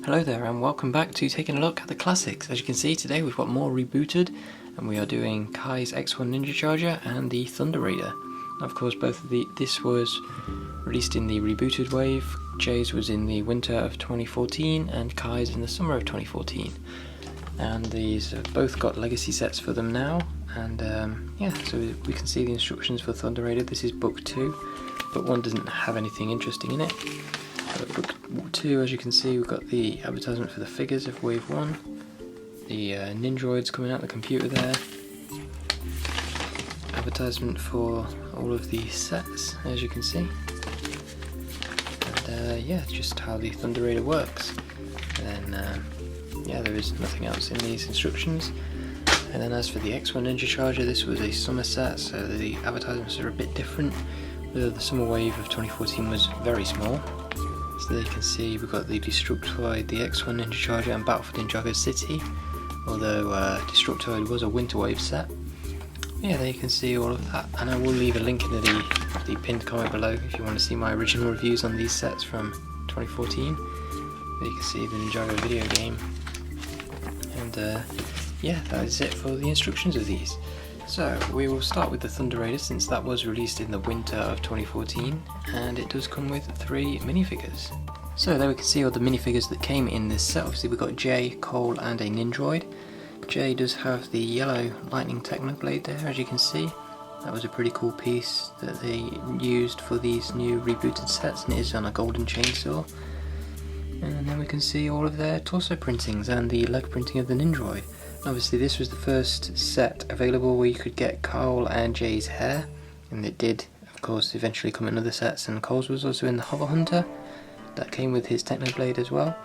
Hello there and welcome back to taking a look at the classics. As you can see, today we've got more Rebooted and we are doing Kai's X1 Ninja Charger and the Thunder Raider. Of course, this was released in the Rebooted wave, Jay's was in the winter of 2014 and Kai's in the summer of 2014. And these have both got legacy sets for them now, and yeah, so we can see the instructions for Thunder Raider. This is book 2, but 1 doesn't have anything interesting in it. Book 2, as you can see, we've got the advertisement for the figures of Wave 1, the Ninjoids coming out the computer there, advertisement for all of the sets, as you can see, and yeah, just how the Thunder Raider works. And then yeah, there is nothing else in these instructions. And then as for the X1 Ninja Charger, this was a summer set, so the advertisements are a bit different. The summer wave of 2014 was very small. So there you can see we've got the Destructoid, the X1 Ninja Charger and Battle for Ninjago City, although Destructoid was a winter wave set. Yeah, there you can see all of that, and I will leave a link in the pinned comment below if you want to see my original reviews on these sets from 2014. There you can see the Ninjago video game, and yeah, that is it for the instructions of these. So we will start with the Thunder Raider, since that was released in the winter of 2014, and it does come with 3 minifigures. So there we can see all the minifigures that came in this set. Obviously we've got Jay, Cole and a Ninjoid. Jay does have the yellow lightning technoblade there, as you can see. That was a pretty cool piece that they used for these new rebooted sets, and it is on a golden chainsaw. And then we can see all of their torso printings and the leg printing of the Ninjoid. Obviously this was the first set available where you could get Cole and Jay's hair, and it did of course eventually come in other sets, and Cole's was also in the Hover Hunter. That came with his Technoblade as well.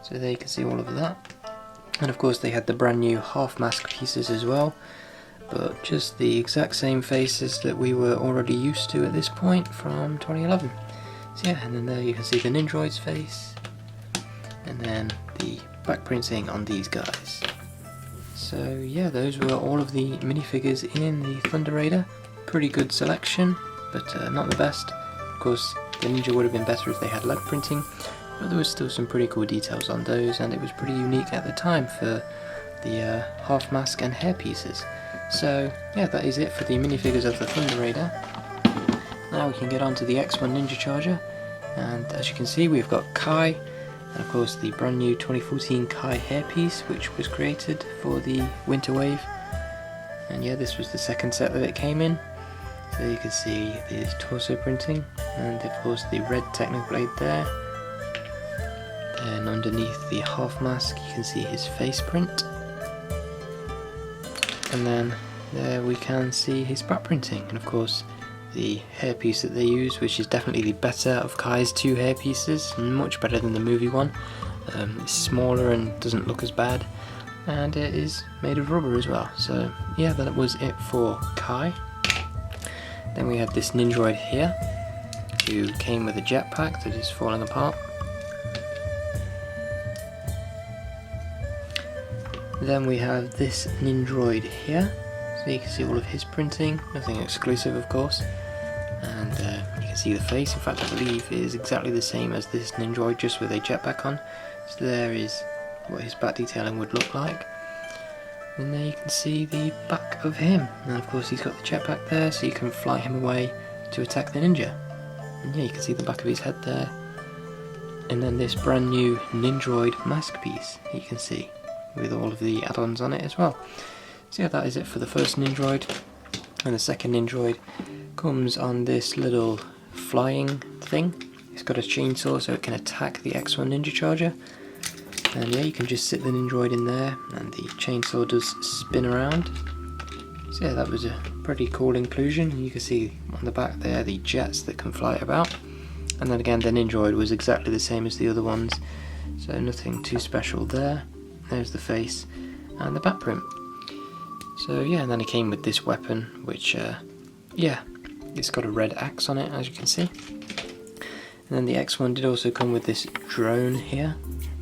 So there you can see all of that. And of course they had the brand new half mask pieces as well, but just the exact same faces that we were already used to at this point from 2011. So yeah, and then there you can see the Ninjoid's face, and then the back printing on these guys. So yeah, those were all of the minifigures in the Thunder Raider. Pretty good selection, but not the best. Of course, the Ninja would have been better if they had leg printing, but there was still some pretty cool details on those, and it was pretty unique at the time for the half mask and hair pieces. So yeah, that is it for the minifigures of the Thunder Raider. Now we can get on to the X1 Ninja Charger, and as you can see we've got Kai, and of course the brand new 2014 Kai hairpiece, which was created for the winter wave. And yeah, this was the second set that it came in. So you can see the torso printing, and of course the red Technoblade there. Then underneath the half mask you can see his face print. And then there we can see his back printing, and of course the hairpiece that they use, which is definitely the better of Kai's 2 hairpieces, much better than the movie one. It's smaller and doesn't look as bad, and it is made of rubber as well. So yeah, that was it for Kai. Then we have this Ninjoid here, who came with a jetpack that is falling apart. Then we have this Ninjoid here, so you can see all of his printing, nothing exclusive of course, and you can see the face. In fact, I believe it is exactly the same as this Ninjoid, just with a jetpack on. So there is what his back detailing would look like, and there you can see the back of him, and of course he's got the jetpack there, so you can fly him away to attack the ninja. And yeah, you can see the back of his head there, and then this brand new Ninjoid mask piece you can see, with all of the add-ons on it as well. So yeah, that is it for the first Ninjoid. And the second Ninjoid comes on this little flying thing. It's got a chainsaw so it can attack the X1 Ninja Charger. And yeah, you can just sit the Ninjoid in there and the chainsaw does spin around. So yeah, that was a pretty cool inclusion. You can see on the back there the jets that can fly about. And then again, the Ninjoid was exactly the same as the other ones, so nothing too special there. There's the face and the back print. So yeah, and then it came with this weapon, which yeah, it's got a red axe on it, as you can see. And then the X1 did also come with this drone here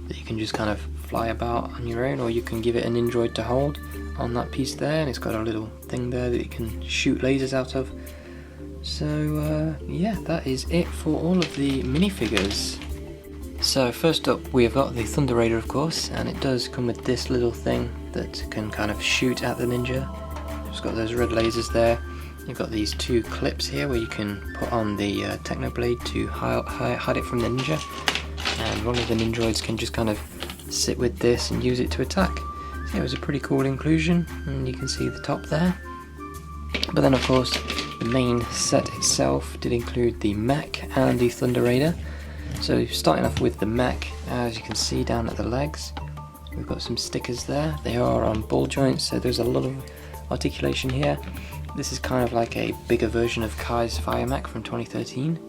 that you can just kind of fly about on your own, or you can give it an Ninjoid to hold on that piece there, and it's got a little thing there that you can shoot lasers out of. So yeah, that is it for all of the minifigures. So first up we've got the Thunder Raider, of course, and it does come with this little thing that can kind of shoot at the ninja. It's got those red lasers there. You've got these two clips here where you can put on the Techno Blade to hide it from the ninja, and one of the Ninjoids can just kind of sit with this and use it to attack. So it was a pretty cool inclusion, and you can see the top there. But then of course the main set itself did include the mech and the Thunder Raider. So starting off with the mech, as you can see down at the legs, we've got some stickers there. They are on ball joints, so there's a lot of articulation here. This is kind of like a bigger version of Kai's Fire Mech from 2013.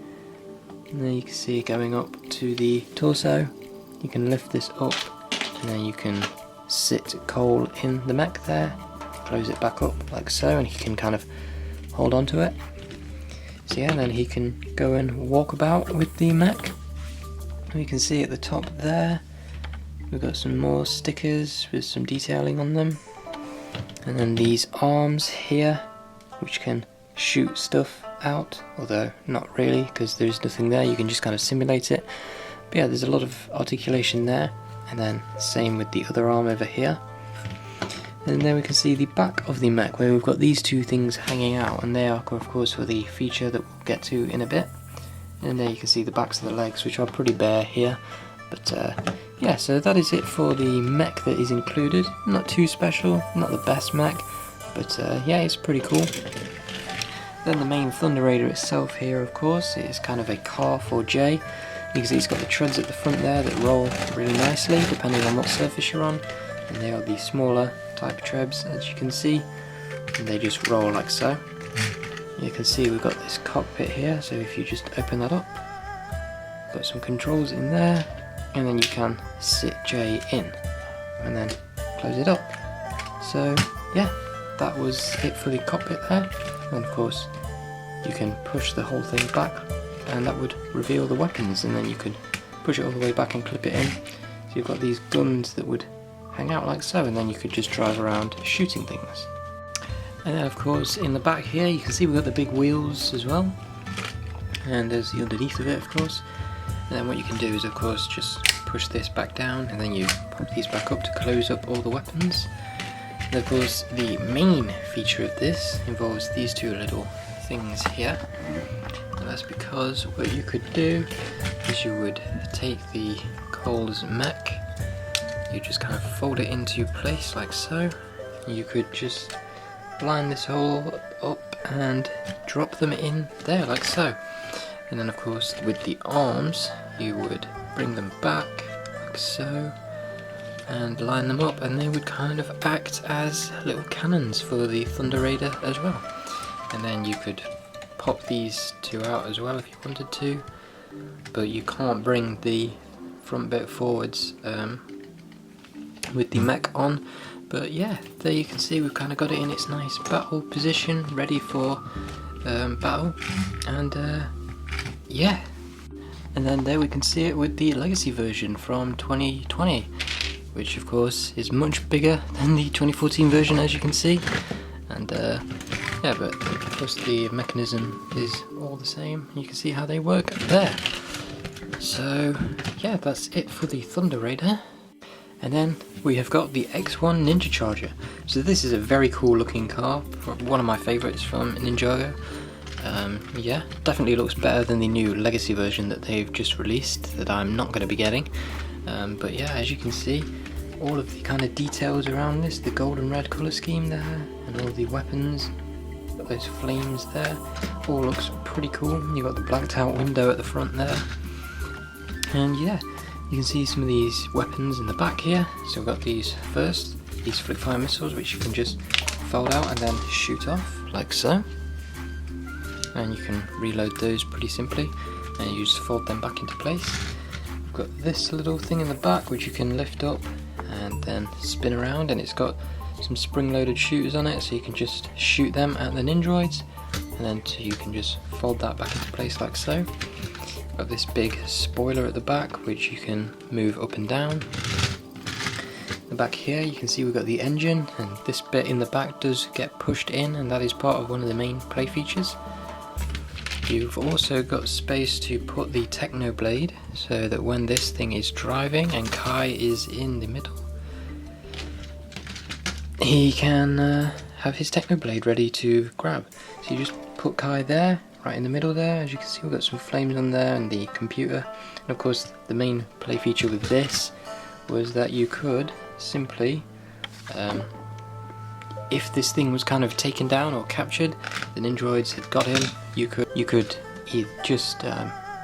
And then you can see it going up to the torso. You can lift this up, and then you can sit Cole in the mech there, close it back up like so, and he can kind of hold on to it. So yeah, and then he can go and walk about with the mech. You can see at the top there, we've got some more stickers with some detailing on them. And then these arms here, which can shoot stuff out, although not really, because there's nothing there, you can just kind of simulate it. But yeah, there's a lot of articulation there, and then same with the other arm over here. And then we can see the back of the mech, where we've got these two things hanging out, and they are of course for the feature that we'll get to in a bit. And there you can see the backs of the legs, which are pretty bare here. But yeah, so that is it for the mech that is included. Not too special, not the best mech, but yeah, it's pretty cool. Then the main Thunder Raider itself here, of course, is kind of a car for Jay. You can see it's got the treads at the front there that roll really nicely, depending on what surface you're on. And they are the smaller type treads, as you can see, and they just roll like so. You can see we've got this cockpit here, so if you just open that up, got some controls in there, and then you can sit Jay in, and then close it up. So yeah, that was it for the cockpit there. And of course you can push the whole thing back, and that would reveal the weapons, and then you could push it all the way back and clip it in. So you've got these guns that would hang out like so, and then you could just drive around shooting things. And then of course in the back here you can see we've got the big wheels as well, and there's the underneath of it, of course. And then what you can do is of course just push this back down, and then you pop these back up to close up all the weapons. And of course the main feature of this involves these two little things here, and that's because what you could do is you would take the Cole's mech, you just kind of fold it into place like so. You could just line this hole up and drop them in there like so. And then of course with the arms you would bring them back like so and line them up, and they would kind of act as little cannons for the Thunder Raider as well. And then you could pop these two out as well if you wanted to, but you can't bring the front bit forwards with the mech on. But yeah, there you can see we've kind of got it in its nice battle position, ready for battle, and yeah. And then there we can see it with the legacy version from 2020, which of course is much bigger than the 2014 version, as you can see. And yeah, but of course the mechanism is all the same. You can see how they work there. So yeah, that's it for the Thunder Raider. And then we have got the X1 Ninja Charger. So this is a very cool looking car, one of my favourites from Ninjago. Yeah, definitely looks better than the new legacy version that they've just released, that I'm not going to be getting. But yeah, as you can see, all of the kind of details around this, the gold and red colour scheme there, and all the weapons, got those flames there, all looks pretty cool. You've got the blacked out window at the front there. And yeah, you can see some of these weapons in the back here. So we've got these first, these flip fire missiles, which you can just fold out and then shoot off like so. And you can reload those pretty simply, and you just fold them back into place. We've got this little thing in the back which you can lift up and then spin around, and it's got some spring-loaded shooters on it, so you can just shoot them at the Ninjoids, and then you can just fold that back into place like so. Got this big spoiler at the back which you can move up and down. The back here you can see we've got the engine, and this bit in the back does get pushed in, and that is part of one of the main play features. You've also got space to put the Techno Blade, so that when this thing is driving and Kai is in the middle, he can have his Techno Blade ready to grab. So you just put Kai there, right in the middle there. As you can see, we've got some flames on there and the computer. And of course, the main play feature with this was that you could simply, if this thing was kind of taken down or captured, the Ninjoids had got him, you could either just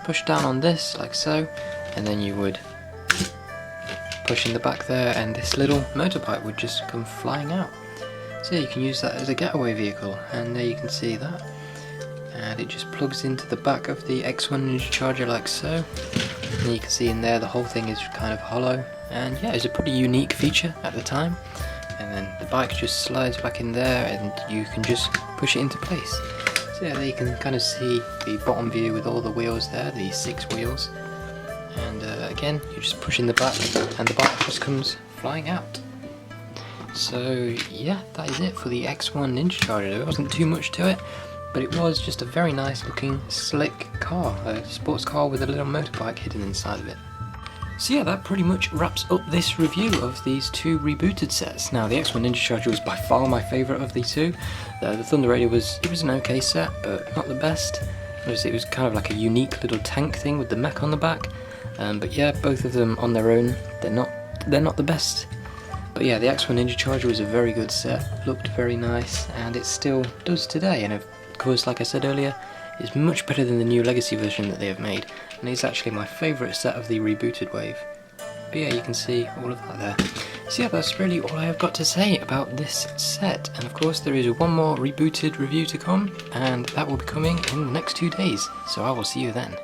push down on this like so, and then you would push in the back there, and this little motorbike would just come flying out. So you can use that as a getaway vehicle, and there you can see that. And it just plugs into the back of the X1 Ninja Charger like so. And you can see in there the whole thing is kind of hollow, and yeah, it's a pretty unique feature at the time. And then the bike just slides back in there, and you can just push it into place. So yeah, there you can kind of see the bottom view with all the wheels there, the 6 wheels. And again, you just push in the back and the bike just comes flying out. So yeah, that is it for the X1 Ninja Charger. There wasn't too much to it, but it was just a very nice looking slick car, a sports car with a little motorbike hidden inside of it. So yeah, that pretty much wraps up this review of these 2 rebooted sets. Now, the X1 Ninja Charger was by far my favourite of the 2. The Thunder Raider was an okay set, but not the best. It was kind of like a unique little tank thing with the mech on the back. But yeah, both of them on their own, they're not the best. But yeah, the X1 Ninja Charger was a very good set, looked very nice, and it still does today. And of course, like I said earlier, it's much better than the new Legacy version that they have made, and it's actually my favourite set of the rebooted wave. But yeah, you can see all of that there. So yeah, that's really all I have got to say about this set, and of course there is one more rebooted review to come, and that will be coming in the next 2 days, so I will see you then.